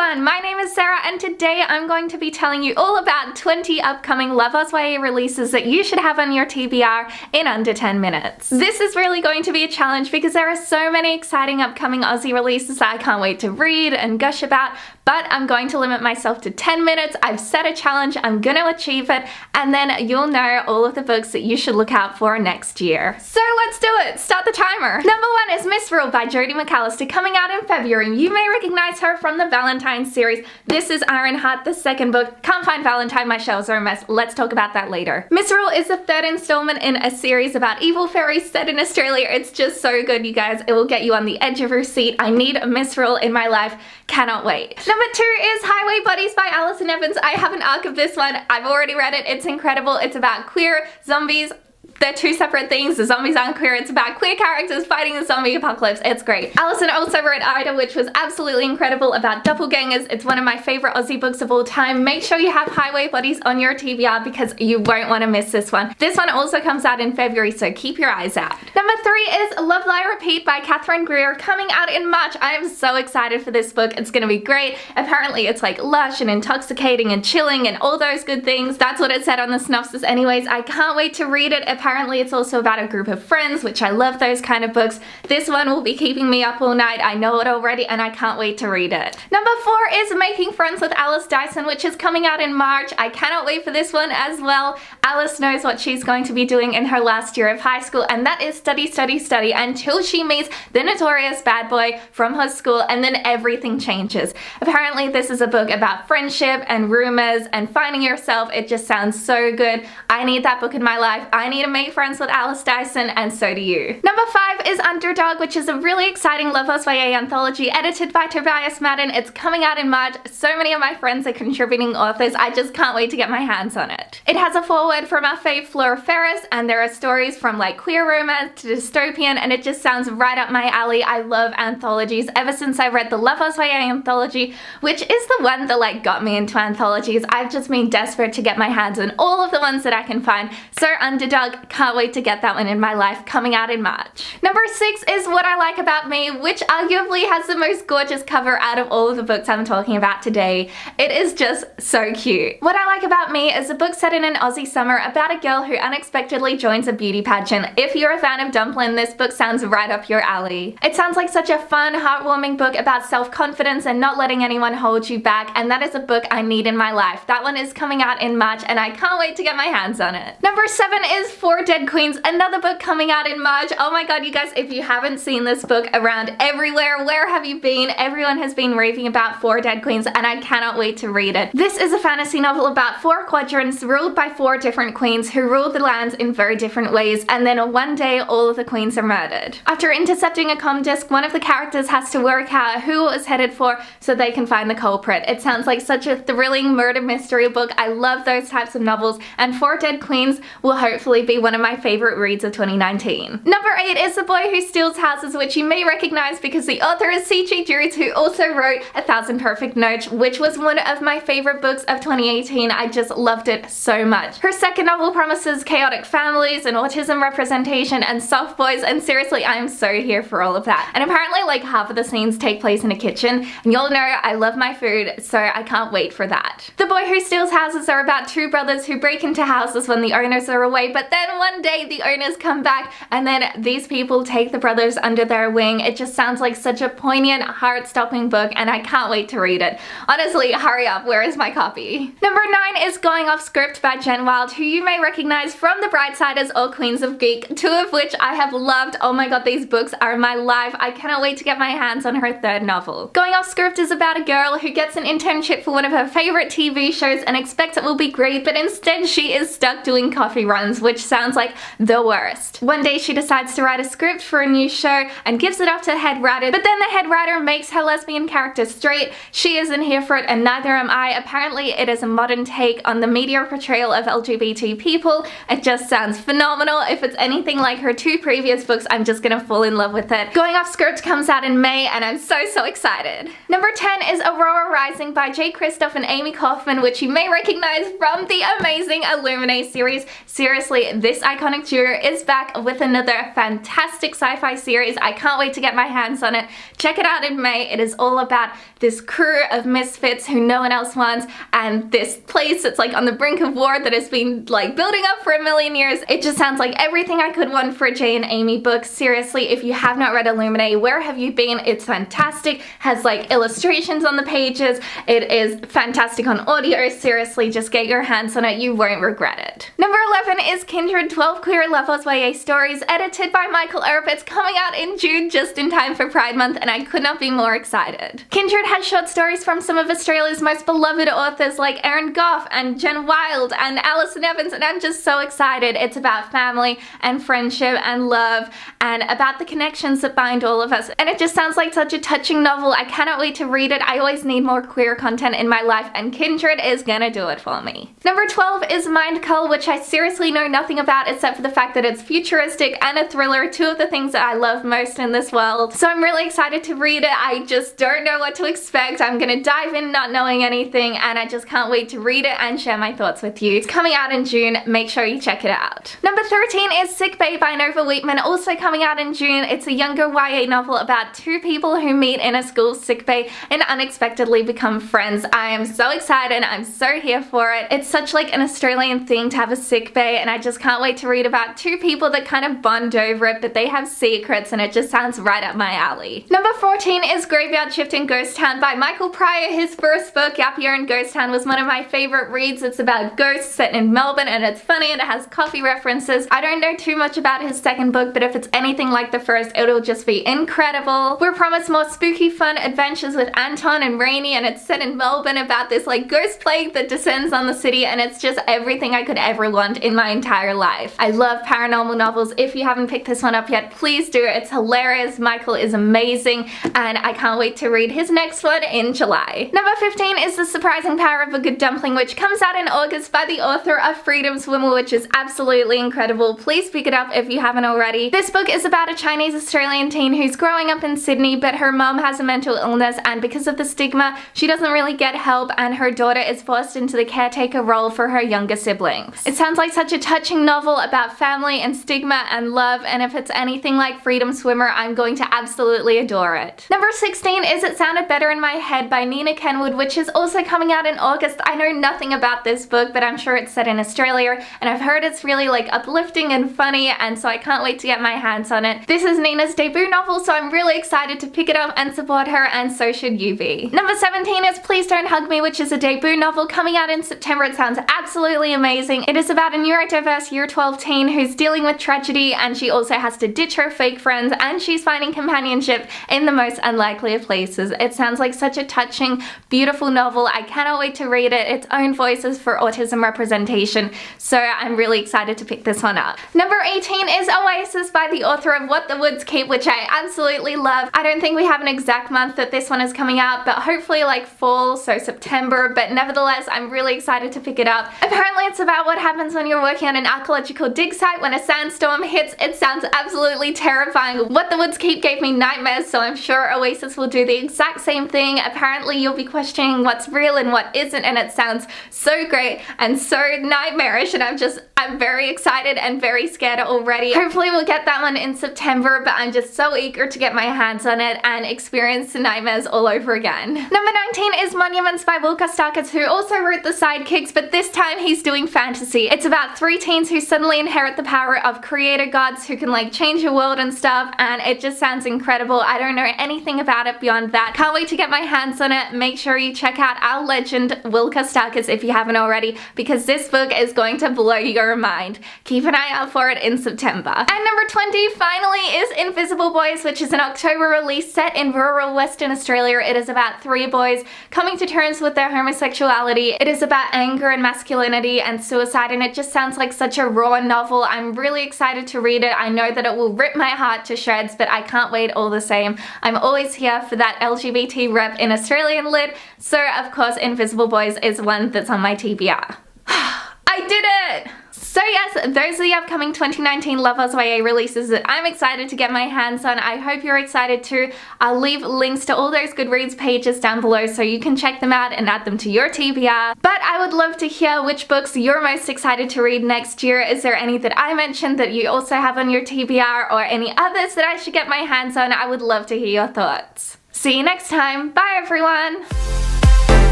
everyone, my name is Sarah and today I'm going to be telling you all about 20 upcoming LoveOzYA releases that you should have on your TBR in under 10 minutes. This is really going to be a challenge because there are so many exciting upcoming Aussie releases that I can't wait to read and gush about, but I'm going to limit myself to 10 minutes. I've set a challenge, I'm going to achieve it, and then you'll know all of the books that you should look out for next year. So let's do it! Start the timer! Number 1 is Miss Rule by Jodi McAllister, coming out in February. You may recognize her from the Valentine series. This is Ironheart, the second book. Can't find Valentine, my shelves are a mess. Let's talk about that later. Miss Rule is the third installment in a series about evil fairies set in Australia. It's just so good, you guys. It will get you on the edge of your seat. I need a Miss Rule in my life. Cannot wait. Number 2 is Highway Buddies by Alison Evans. I have an arc of this one. I've already read it. It's incredible. It's about queer zombies. They're two separate things. The zombies aren't queer. It's about queer characters fighting the zombie apocalypse. It's great. Alison also wrote Ida, which was absolutely incredible, about doppelgangers. It's one of my favorite Aussie books of all time. Make sure you have Highway Buddies on your TBR because you won't want to miss this one. This one also comes out in February, so keep your eyes out. Number 3 is Love Lie Repeat by Catherine Greer, coming out in March. I am so excited for this book. It's gonna be great. Apparently it's like lush and intoxicating and chilling and all those good things. That's what it said on the synopsis anyways. I can't wait to read it. Apparently it's also about a group of friends, which I love those kind of books. This one will be keeping me up all night. I know it already and I can't wait to read it. Number 4 is Making Friends with Alice Dyson, which is coming out in March. I cannot wait for this one as well. Alice knows what she's going to be doing in her last year of high school, and that is study, study, study until she meets the notorious bad boy from her school, and then everything changes. Apparently this is a book about friendship and rumors and finding yourself. It just sounds so good. I need that book in my life. I need to make friends with Alice Dyson, and so do you. Number 5 is Underdog, which is a really exciting LoveOzYA anthology edited by Tobias Madden. It's coming out in March. So many of my friends are contributing authors. I just can't wait to get my hands on it. It has a foreword from our fave Flora Ferris, and there are stories from like queer romance to dystopian, and it just sounds right up my alley. I love anthologies. Ever since I read the LoveOzYA anthology, which is the one that like got me into anthologies, I've just been desperate to get my hands on all of the ones that I can find. So Underdog, can't wait to get that one in my life, coming out in March. Number 6 is What I Like About Me, which arguably has the most gorgeous cover out of all of the books I'm talking about today. It is just so cute. What I Like About Me is a book set in an Aussie summer about a girl who unexpectedly joins a beauty pageant. If you're a fan of Dumplin', this book sounds right up your alley. It sounds like such a fun, heartwarming book about self-confidence and not letting anyone hold you back, and that is a book I need in my life. That one is coming out in March and I can't wait to get my hands on it. Number 7 is Four Dead Queens, another book coming out in March. Oh my god, you guys, if you haven't seen this book around everywhere, where have you been? Everyone has been raving about Four Dead Queens and I cannot wait to read it. This is a fantasy novel about 4 quadrants ruled by 4 different queens who rule the lands in very different ways, and then one day all of the queens are murdered. After intercepting a comm disc, one of the characters has to work out who it was headed for so they can find the culprit. It sounds like such a thrilling murder mystery book. I love those types of novels, and Four Dead Queens will hopefully be one of my favorite reads of 2019. Number 8 is The Boy Who Steals Houses, which you may recognize because the author is C.G. Drewes, who also wrote 1,000 Perfect Notes, which was one of my favorite books of 2018. I just loved it so much. Her second novel promises chaotic families and autism representation and soft boys, and seriously, I am so here for all of that. And apparently like half of the scenes take place in a kitchen, and y'all know I love my food, so I can't wait for that. The Boy Who Steals Houses are about 2 brothers who break into houses when the owners are away, but then one day the owners come back and then these people take the brothers under their wing. It just sounds like such a poignant, heart-stopping book, and I can't wait to read it. Honestly, hurry up, where is my copy? Number 9 is Going Off Script by Jen Wilde, who you may recognize from The Bridesheaders or Queens of Geek, 2 of which I have loved. Oh my god, these books are my life. I cannot wait to get my hands on her 3rd novel. Going Off Script is about a girl who gets an internship for one of her favorite TV shows and expects it will be great, but instead she is stuck doing coffee runs, which sounds like the worst. One day she decides to write a script for a new show and gives it off to the head writer, but then the head writer makes her lesbian character straight. She isn't here for it and neither am I. Apparently it is a modern take on the media portrayal of LGBT people. It just sounds phenomenal. If it's anything like her 2 previous books, I'm just gonna fall in love with it. Going Off Script comes out in May and I'm so excited. Number 10 is Aurora Rising by Jay Kristoff and Amy Kaufman, which you may recognize from the amazing Illuminate series. Seriously, this this iconic duo is back with another fantastic sci-fi series. I can't wait to get my hands on it. Check it out in May. It is all about this crew of misfits who no one else wants, and this place that's like on the brink of war that has been like building up for a million years. It just sounds like everything I could want for a Jay and Amy book. Seriously, if you have not read Illuminae, where have you been? It's fantastic. Has like illustrations on the pages. It is fantastic on audio. Seriously, just get your hands on it. You won't regret it. Number 11 is Kindred 12 Queer LoveOzYA stories, edited by Michael Earp. It's coming out in June, just in time for Pride Month, and I could not be more excited. Kindred has short stories from some of Australia's most beloved authors like Erin Goff and Jen Wilde and Alison Evans, and I'm just so excited. It's about family and friendship and love and about the connections that bind all of us, and it just sounds like such a touching novel. I cannot wait to read it. I always need more queer content in my life, and Kindred is gonna do it for me. Number 12 is Mind Cull, which I seriously know nothing about except for the fact that it's futuristic and a thriller, two of the things that I love most in this world. So I'm really excited to read it. I just don't know what to expect. I'm gonna dive in not knowing anything, and I just can't wait to read it and share my thoughts with you. It's coming out in June. Make sure you check it out. Number 13 is Sick Bay by Nova Wheatman, also coming out in June. It's a younger YA novel about two people who meet in a school sick bay and unexpectedly become friends. I am so excited. I'm so here for it. It's such like an Australian thing to have a sick bay, and I just can't wait to read about two people that kind of bond over it, but they have secrets, and it just sounds right up my alley. Number 14 is Graveyard Shift in Ghost Town by Michael Pryor. His first book, Gap Year in Ghost Town, was one of my favorite reads. It's about ghosts set in Melbourne, and it's funny, and it has coffee references. I don't know too much about his second book, but if it's anything like the first, it'll just be incredible. We're promised more spooky fun adventures with Anton and Rainey, and it's set in Melbourne about this like ghost plague that descends on the city, and it's just everything I could ever want in my entire life. I love paranormal novels. If you haven't picked this one up yet, please do. It's hilarious. Michael is amazing, and I can't wait to read his next one in July. Number 15 is The Surprising Power of a Good Dumpling, which comes out in August by the author of Freedom Swimmer, which is absolutely incredible. Please pick it up if you haven't already. This book is about a Chinese Australian teen who's growing up in Sydney, but her mom has a mental illness, and because of the stigma, she doesn't really get help, and her daughter is forced into the caretaker role for her younger siblings. It sounds like such a touching novel about family and stigma and love, and if it's anything like Freedom Swimmer, I'm going to absolutely adore it. Number 16 is It Sounded Better in My Head by Nina Kenwood, which is also coming out in August. I know nothing about this book, but I'm sure it's set in Australia, and I've heard it's really like uplifting and funny, and so I can't wait to get my hands on it. This is Nina's debut novel, so I'm really excited to pick it up and support her, and so should you be. Number 17 is Please Don't Hug Me, which is a debut novel coming out in September. It sounds absolutely amazing. It is about a neurodiverse year 12 teen who's dealing with tragedy, and she also has to ditch her fake friends, and she's finding companionship in the most unlikely of places. It sounds like such a touching, beautiful novel. I cannot wait to read it. Its own voices for autism representation, so I'm really excited to pick this one up. Number 18 is Oasis by the author of What the Woods Keep, which I absolutely love. I don't think we have an exact month that this one is coming out, but hopefully like fall, so September, but nevertheless, I'm really excited to pick it up. Apparently it's about what happens when you're working on an archaeological dig site when a sandstorm hits. It sounds absolutely terrifying. What the Woods Keep gave me nightmares, so I'm sure Oasis will do the exact same thing. Apparently you'll be questioning what's real and what isn't, and it sounds so great and so nightmarish, and I'm very excited and very scared already. Hopefully we'll get that one in September, but I'm just so eager to get my hands on it and experience the nightmares all over again. Number 19 is Monuments by Will Kostakis, who also wrote The Sidekicks, but this time he's doing fantasy. It's about three teens who suddenly inherit the power of creator gods who can like change the world and stuff, and it just sounds incredible. I don't know anything about it beyond that. Can't wait to get my hands on it. Make sure you check out our legend Will Kostakis if you haven't already, because this book is going to blow your mind. Keep an eye out for it in September. And number 20 finally is Invisible Boys, which is an October release set in rural Western Australia. It is about three boys coming to terms with their homosexuality. It is about anger and masculinity and suicide, and it just sounds like such a raw novel. I'm really excited to read it. I know that it will rip my heart to shreds, but I can't wait all the same. I'm always here for that LGBT rep in Australian lit, so of course Invisible Boys is one that's on my TBR. I did it! So yes, those are the upcoming 2019 LoveOzYA releases that I'm excited to get my hands on. I hope you're excited too. I'll leave links to all those Goodreads pages down below so you can check them out and add them to your TBR. But I would love to hear which books you're most excited to read next year. Is there any that I mentioned that you also have on your TBR, or any others that I should get my hands on? I would love to hear your thoughts. See you next time. Bye everyone!